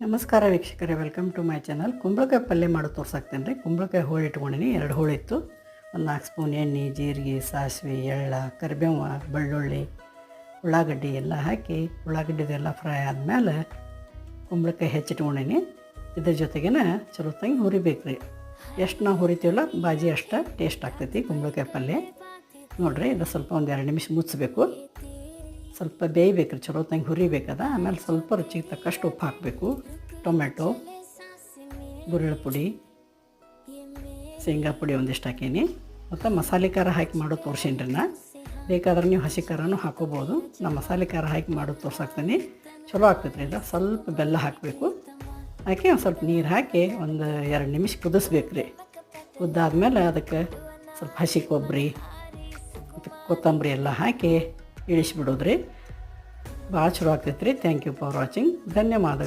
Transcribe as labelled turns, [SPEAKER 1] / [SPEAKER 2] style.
[SPEAKER 1] ನಮಸ್ಕಾರ ವೀಕ್ಷಕರೇ, welcome to my channel. ಕುಂಬಳಕಾಯಿ ಪಲ್ಯ ಮಾಡೋದು ತೋರ್ಸಾಕ್ತೇನೆ ರೀ. ಕುಂಬಳಕಾಯಿ ಹೋಳು ಇಟ್ಕೊಂಡಿನಿ, 2 ಹೋಳು ಇತ್ತು. ಒಂದು 4 ಸ್ಪೂನ್ ಎಣ್ಣೆ, ಜೀರಿಗೆ, ಸಾಸಿವೆ, ಎಳ್ಳ, ಕರಿಬೇವು, ಬೆಳ್ಳುಳ್ಳಿ, ಉಳ್ಳಾಗಡ್ಡಿ ಎಲ್ಲ ಹಾಕಿ ಉಳ್ಳಾಗಡ್ಡಿದೆಲ್ಲ ಫ್ರೈ ಆದಮೇಲೆ ಕುಂಬಳಕಾಯಿ ಹೆಚ್ಚಿಟ್ಕೊಂಡಿನಿ. ಇದ್ರ ಜೊತೆಗೇನೆ ಚಲೋ ತಂಗಿ ಹುರಿಬೇಕು ರೀ. ಎಷ್ಟು ನಾವು ಹುರಿತೀವಲ್ಲ ಬಾಜಿ ಅಷ್ಟು ಟೇಸ್ಟ್ ಆಗ್ತೈತಿ ಕುಂಬಳಕಾಯಿ ಪಲ್ಯ. ನೋಡಿರಿ, ಇದು ಸ್ವಲ್ಪ ಒಂದು 2 ನಿಮಿಷ ಮುಚ್ಚಬೇಕು. ಸ್ವಲ್ಪ ಬೇಯಬೇಕು ರೀ, ಚಲೋ ತಂಗಿ ಹುರಿಬೇಕದ. ಆಮೇಲೆ ಸ್ವಲ್ಪ ರುಚಿಗೆ ತಕ್ಕಷ್ಟು ಉಪ್ಪು ಹಾಕಬೇಕು. ಟೊಮೆಟೊ, ಗುರೆಳ್ಳು ಪುಡಿ, ಶೇಂಗಾ ಪುಡಿ ಒಂದಿಷ್ಟು ಹಾಕೀನಿ. ಮತ್ತು ಮಸಾಲೆ ಖಾರ ಹಾಕಿ ಮಾಡೋದು ತೋರ್ಸೀನಿ ರೀ. ಬೇಕಾದ್ರೆ ನೀವು ಹಸಿ ಖಾರನೂ ಹಾಕೋಬೋದು. ನಾನು ಮಸಾಲೆ ಖಾರ ಹಾಕಿ ಮಾಡೋದು ತೋರ್ಸಾಕ್ತೀನಿ. ಚಲೋ ಆಗ್ತೈತೆ ರೀ. ಇದು ಸ್ವಲ್ಪ ಬೆಲ್ಲ ಹಾಕಬೇಕು. ಹಾಕಿ ಒಂದು ಸ್ವಲ್ಪ ನೀರು ಹಾಕಿ ಒಂದು 2 ನಿಮಿಷ ಕುದಿಸ್ಬೇಕು ರೀ. ಕುದ್ದಾದ್ಮೇಲೆ ಅದಕ್ಕೆ ಸ್ವಲ್ಪ ಹಸಿ ಕೊಬ್ಬರಿ ಮತ್ತು ಕೊತ್ತಂಬರಿ ಎಲ್ಲ ಹಾಕಿ ಇಳಿಸ್ಬಿಡೋದ್ರಿ. ಭಾಳ ಚಲೋ ಆಗ್ತೈತೆ ರೀ. Thank you for watching. ಧನ್ಯವಾದಗಳು.